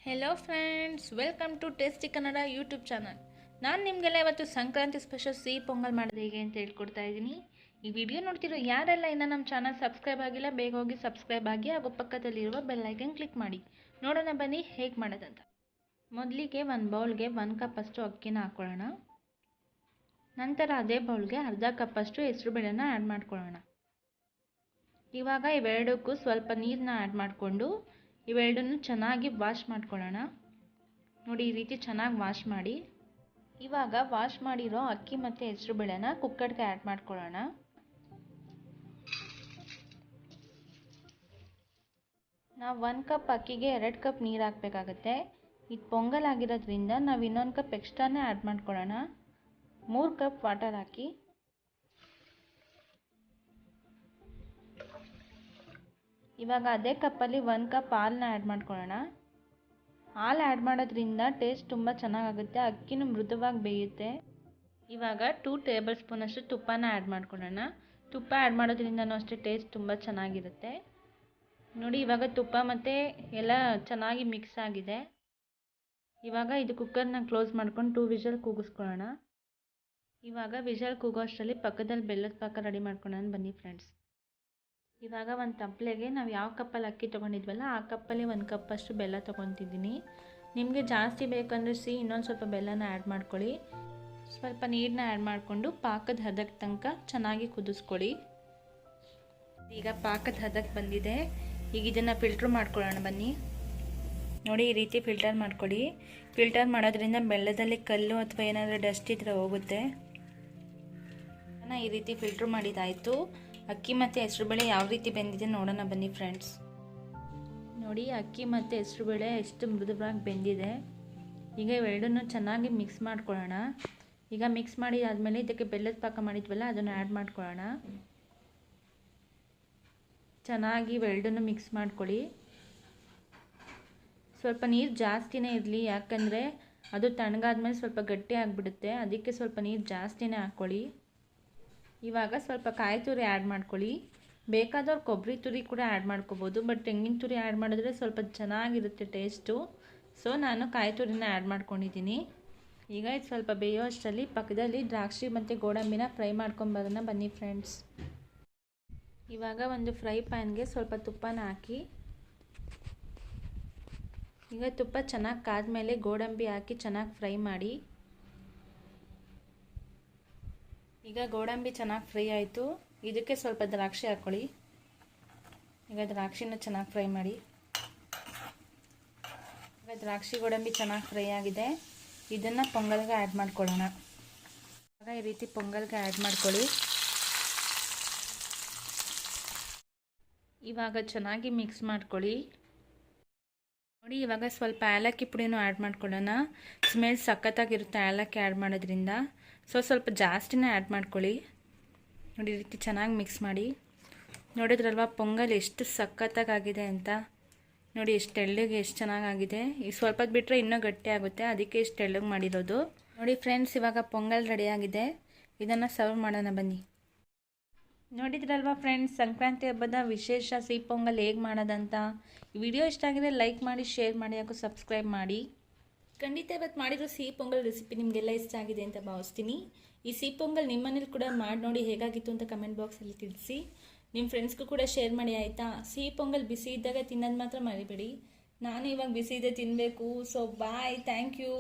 Hello friends, welcome to tasty Kannada YouTube channel. ನಾನು ನಿಮಗೆಲ್ಲ ಇವತ್ತು ಸಂಕ್ರಾಂತಿ ಸ್ಪೆಷಲ್ ಸಿಹಿ ಪೊಂಗಲ್ ಮಾಡೋದು ಹೇಗೆ ಅಂತ ಹೇಳ್ಕೊಡ್ತಾ ಇದ್ದೀನಿ. ಈ ವಿಡಿಯೋ ನೋಡ್ತಿರೋ ಯಾರೆಲ್ಲ ಇನ್ನೂ ನಮ್ಮ ಚಾನಲ್ ಸಬ್ಸ್ಕ್ರೈಬ್ ಆಗಿಲ್ಲ, ಬೇಗ ಹೋಗಿ ಸಬ್ಸ್ಕ್ರೈಬ್ ಆಗಿ ಹಾಗೂ ಪಕ್ಕದಲ್ಲಿರುವ ಬೆಲ್ ಐಕನ್ ಕ್ಲಿಕ್ ಮಾಡಿ. ನೋಡೋಣ ಬನ್ನಿ ಹೇಗೆ ಮಾಡೋದಂತ. ಮೊದಲಿಗೆ ಒಂದು ಬೌಲ್ಗೆ 1 ಕಪ್ ಅಷ್ಟು ಅಕ್ಕಿನ ಹಾಕ್ಕೊಳ್ಳೋಣ. ನಂತರ ಅದೇ ಬೌಲ್ಗೆ ಅರ್ಧ ಕಪ್ ಅಷ್ಟು ಹೆಸರುಬೇಳೆನ ಆ್ಯಡ್ ಮಾಡ್ಕೊಳ್ಳೋಣ. ಇವಾಗ ಇವೆರಡಕ್ಕೂ ಸ್ವಲ್ಪ ನೀರನ್ನ ಆ್ಯಡ್ ಮಾಡಿಕೊಂಡು ಇವೆರಡನ್ನು ಚೆನ್ನಾಗಿ ವಾಶ್ ಮಾಡ್ಕೊಳ್ಳೋಣ. ನೋಡಿ, ಈ ರೀತಿ ಚೆನ್ನಾಗಿ ವಾಶ್ ಮಾಡಿ. ಇವಾಗ ವಾಶ್ ಮಾಡಿರೋ ಅಕ್ಕಿ ಮತ್ತು ಹೆಸರುಬೇಳೆನ ಕುಕ್ಕರ್ಗೆ ಆ್ಯಡ್ ಮಾಡ್ಕೊಳ್ಳೋಣ. ನಾವು 1 ಕಪ್ ಅಕ್ಕಿಗೆ 2 ಕಪ್ ನೀರು ಹಾಕಬೇಕಾಗತ್ತೆ. ಇದು ಪೊಂಗಲ್ ಆಗಿರೋದ್ರಿಂದ ನಾವು ಇನ್ನೊಂದು ಕಪ್ ಎಕ್ಸ್ಟ್ರಾನೇ ಆ್ಯಡ್ ಮಾಡ್ಕೊಳ್ಳೋಣ. 3 ಕಪ್ ವಾಟರ್ ಹಾಕಿ. ಇವಾಗ ಅದೇ ಕಪ್ಪಲ್ಲಿ 1 ಕಪ್ ಹಾಲನ್ನ ಆ್ಯಡ್ ಮಾಡ್ಕೊಳ್ಳೋಣ. ಹಾಲು ಆ್ಯಡ್ ಮಾಡೋದ್ರಿಂದ ಟೇಸ್ಟ್ ತುಂಬ ಚೆನ್ನಾಗಾಗುತ್ತೆ, ಅಕ್ಕಿನೂ ಮೃದುವಾಗಿ ಬೇಯುತ್ತೆ. ಇವಾಗ 2 ಟೇಬಲ್ ಸ್ಪೂನ್ ಅಷ್ಟು ತುಪ್ಪನ ಆ್ಯಡ್ ಮಾಡ್ಕೊಳ್ಳೋಣ. ತುಪ್ಪ ಆ್ಯಡ್ ಮಾಡೋದ್ರಿಂದನೂ ಅಷ್ಟೇ ಟೇಸ್ಟ್ ತುಂಬ ಚೆನ್ನಾಗಿರುತ್ತೆ. ನೋಡಿ, ಇವಾಗ ತುಪ್ಪ ಮತ್ತು ಎಲ್ಲ ಚೆನ್ನಾಗಿ ಮಿಕ್ಸ್ ಆಗಿದೆ. ಇವಾಗ ಇದು ಕುಕ್ಕರ್ನ ಕ್ಲೋಸ್ ಮಾಡ್ಕೊಂಡು 2 ವಿಷಲ್ ಕೂಗಿಸ್ಕೊಳ್ಳೋಣ. ಇವಾಗ ವಿಷಲ್ ಕೂಗೋ ಅಷ್ಟರಲ್ಲಿ ಪಕ್ಕದಲ್ಲಿ ಬೆಲ್ಲದ ಪಾಕ ರೆಡಿ ಮಾಡ್ಕೊಳ್ಳೋಣ ಬನ್ನಿ ಫ್ರೆಂಡ್ಸ್. ಇವಾಗ ಒಂದು ತಪ್ಪಲೆಗೆ ನಾವು ಯಾವ ಕಪ್ಪಲ್ಲಿ ಅಕ್ಕಿ ತೊಗೊಂಡಿದ್ವಲ್ಲ ಆ ಕಪ್ಪಲ್ಲಿ 1 ಕಪ್ ಅಷ್ಟು ಬೆಲ್ಲ ತೊಗೊತಿದ್ದೀನಿ. ನಿಮಗೆ ಜಾಸ್ತಿ ಬೇಕಂದ್ರೆ ಇನ್ನೊಂದು ಸ್ವಲ್ಪ ಬೆಲ್ಲನ ಆ್ಯಡ್ ಮಾಡ್ಕೊಳ್ಳಿ. ಸ್ವಲ್ಪ ನೀರನ್ನ ಆ್ಯಡ್ ಮಾಡಿಕೊಂಡು ಪಾಕದ ಹದಕ್ಕೆ ತನಕ ಚೆನ್ನಾಗಿ ಕುದಿಸ್ಕೊಳ್ಳಿ. ಈಗ ಪಾಕದ ಹದಕ್ಕೆ ಬಂದಿದೆ. ಈಗ ಇದನ್ನು ಫಿಲ್ಟ್ರ್ ಮಾಡ್ಕೊಳ್ಳೋಣ ಬನ್ನಿ. ನೋಡಿ, ಈ ರೀತಿ ಫಿಲ್ಟರ್ ಮಾಡ್ಕೊಳ್ಳಿ. ಫಿಲ್ಟರ್ ಮಾಡೋದ್ರಿಂದ ಬೆಲ್ಲದಲ್ಲಿ ಕಲ್ಲು ಅಥವಾ ಏನಾದರೂ ಡಸ್ಟ್ ಇದ್ರೆ ಹೋಗುತ್ತೆ. ಈ ರೀತಿ ಫಿಲ್ಟ್ರ್ ಮಾಡಿದಾಯಿತು. ಅಕ್ಕಿ ಮತ್ತು ಹೆಸರುಬೇಳೆ ಯಾವ ರೀತಿ ಬೆಂದಿದೆ ನೋಡೋಣ ಬನ್ನಿ ಫ್ರೆಂಡ್ಸ್. ನೋಡಿ, ಅಕ್ಕಿ ಮತ್ತು ಹೆಸರುಬೇಳೆ ಎಷ್ಟು ಮೃದುವಾಗಿ ಬೆಂದಿದೆ. ಈಗ ಇವೆರಡನ್ನೂ ಚೆನ್ನಾಗಿ ಮಿಕ್ಸ್ ಮಾಡ್ಕೊಳ್ಳೋಣ. ಈಗ ಮಿಕ್ಸ್ ಮಾಡಿ ಆದಮೇಲೆ ಇದಕ್ಕೆ ಬೆಲ್ಲದ ಪಾಕ ಮಾಡಿದ್ವಲ್ಲ ಅದನ್ನು ಆ್ಯಡ್ ಮಾಡ್ಕೊಳ್ಳೋಣ. ಚೆನ್ನಾಗಿ ಇವೆರಡನ್ನೂ ಮಿಕ್ಸ್ ಮಾಡ್ಕೊಳ್ಳಿ. ಸ್ವಲ್ಪ ನೀರು ಜಾಸ್ತಿನೇ ಇರಲಿ, ಯಾಕಂದರೆ ಅದು ತಣ್ಣಗಾದ್ಮೇಲೆ ಸ್ವಲ್ಪ ಗಟ್ಟಿ ಆಗಿಬಿಡುತ್ತೆ. ಅದಕ್ಕೆ ಸ್ವಲ್ಪ ನೀರು ಜಾಸ್ತಿನೇ ಹಾಕ್ಕೊಳ್ಳಿ. ಇವಾಗ ಸ್ವಲ್ಪ ಕಾಯಿ ತುರಿ ಆ್ಯಡ್ ಮಾಡ್ಕೊಳ್ಳಿ. ಬೇಕಾದವ್ರು ಕೊಬ್ಬರಿ ತುರಿ ಕೂಡ ಆ್ಯಡ್ ಮಾಡ್ಕೋಬೋದು, ಬಟ್ ತೆಂಗಿನ ತುರಿ ಆ್ಯಡ್ ಮಾಡಿದ್ರೆ ಸ್ವಲ್ಪ ಚೆನ್ನಾಗಿರುತ್ತೆ ಟೇಸ್ಟು. ಸೊ ನಾನು ಕಾಯಿ ತುರಿನ ಆ್ಯಡ್ ಮಾಡ್ಕೊಂಡಿದ್ದೀನಿ. ಈಗ ಇದು ಸ್ವಲ್ಪ ಬೇಯೋ ಅಷ್ಟರಲ್ಲಿ ಪಕ್ಕದಲ್ಲಿ ದ್ರಾಕ್ಷಿ ಮತ್ತು ಗೋಡಂಬಿನ ಫ್ರೈ ಮಾಡ್ಕೊಂಬರೋಣ ಬನ್ನಿ ಫ್ರೆಂಡ್ಸ್. ಇವಾಗ ಒಂದು ಫ್ರೈ ಪ್ಯಾನ್ಗೆ ಸ್ವಲ್ಪ ತುಪ್ಪನ ಹಾಕಿ. ಈಗ ತುಪ್ಪ ಚೆನ್ನಾಗಿ ಕಾದ್ಮೇಲೆ ಗೋಡಂಬಿ ಹಾಕಿ ಚೆನ್ನಾಗಿ ಫ್ರೈ ಮಾಡಿ. ಈಗ ಗೋಡಂಬಿ ಚೆನ್ನಾಗಿ ಫ್ರೈ ಆಯಿತು. ಇದಕ್ಕೆ ಸ್ವಲ್ಪ ದ್ರಾಕ್ಷಿ ಹಾಕ್ಕೊಳ್ಳಿ. ಈಗ ದ್ರಾಕ್ಷಿನ ಚೆನ್ನಾಗಿ ಫ್ರೈ ಮಾಡಿ. ಈಗ ದ್ರಾಕ್ಷಿ ಗೋಡಂಬಿ ಚೆನ್ನಾಗಿ ಫ್ರೈ ಆಗಿದೆ. ಇದನ್ನು ಪೊಂಗಲ್ಗೆ ಆ್ಯಡ್ ಮಾಡ್ಕೊಳ್ಳೋಣ. ಆಗ ಈ ರೀತಿ ಪೊಂಗಲ್ಗೆ ಆ್ಯಡ್ ಮಾಡ್ಕೊಳ್ಳಿ. ಇವಾಗ ಚೆನ್ನಾಗಿ ಮಿಕ್ಸ್ ಮಾಡ್ಕೊಳ್ಳಿ. ನೋಡಿ, ಇವಾಗ ಸ್ವಲ್ಪ ಏಲಕ್ಕಿ ಪುಡಿನೂ ಆ್ಯಡ್ ಮಾಡ್ಕೊಳ್ಳೋಣ. ಸ್ಮೆಲ್ ಸಖತ್ತಾಗಿರುತ್ತೆ ಏಲಕ್ಕಿ ಆ್ಯಡ್ ಮಾಡೋದ್ರಿಂದ. ಸ್ವಲ್ಪ ಜಾಸ್ತಿನೇ ಆ್ಯಡ್ ಮಾಡ್ಕೊಳ್ಳಿ. ನೋಡಿ, ಈ ರೀತಿ ಚೆನ್ನಾಗಿ ಮಿಕ್ಸ್ ಮಾಡಿ. ನೋಡಿದ್ರಲ್ವ ಪೊಂಗಲ್ ಎಷ್ಟು ಸಖತ್ತಾಗಿದೆ ಅಂತ. ನೋಡಿ, ಎಷ್ಟು ತೆಳ್ಳಗೆ ಎಷ್ಟು ಚೆನ್ನಾಗಾಗಿದೆ. ಈಗ ಸ್ವಲ್ಪ ಬಿಟ್ಟರೆ ಇನ್ನೂ ಗಟ್ಟಿ ಆಗುತ್ತೆ, ಅದಕ್ಕೆ ಇಷ್ಟು ತೆಳ್ಳಗೆ ಮಾಡಿರೋದು. ನೋಡಿ ಫ್ರೆಂಡ್ಸ್, ಇವಾಗ ಪೊಂಗಲ್ ರೆಡಿಯಾಗಿದೆ. ಇದನ್ನು ಸರ್ವ್ ಮಾಡೋಣ ಬನ್ನಿ. ನೋಡಿದ್ರಲ್ವ ಫ್ರೆಂಡ್ಸ್, ಸಂಕ್ರಾಂತಿ ಹಬ್ಬದ ವಿಶೇಷ ಸಿಹಿ ಪೊಂಗಲ್ ಹೇಗೆ ಮಾಡೋದಂತ. ಈ ವಿಡಿಯೋ ಇಷ್ಟ ಆಗಿದೆ ಲೈಕ್ ಮಾಡಿ, ಶೇರ್ ಮಾಡಿ ಹಾಗೂ ಸಬ್ಸ್ಕ್ರೈಬ್ ಮಾಡಿ. ಖಂಡಿತ ಇವತ್ತು ಮಾಡಿರೋ ಸಿಹಿ ಪೊಂಗಲ್ ರೆಸಿಪಿ ನಿಮಗೆಲ್ಲ ಇಷ್ಟ ಆಗಿದೆ ಅಂತ ಭಾವಿಸ್ತೀನಿ. ಈ ಸಿಹಿ ಪೊಂಗಲ್ ನಿಮ್ಮ ಮನೇಲಿ ಕೂಡ ಮಾಡಿ ನೋಡಿ ಹೇಗಾಗಿತ್ತು ಅಂತ ಕಮೆಂಟ್ ಬಾಕ್ಸಲ್ಲಿ ತಿಳಿಸಿ. ನಿಮ್ಮ ಫ್ರೆಂಡ್ಸ್ಗೂ ಕೂಡ ಶೇರ್ ಮಾಡಿ ಆಯಿತಾ. ಸಿಹಿ ಪೊಂಗಲ್ ಬಿಸಿ ಇದ್ದಾಗ ತಿನ್ನೋದು ಮಾತ್ರ ಮರಿಬೇಡಿ. ನಾನು ಇವಾಗ ಬಿಸಿ ಇದೆ ತಿನ್ನಬೇಕು. So bye, thank you.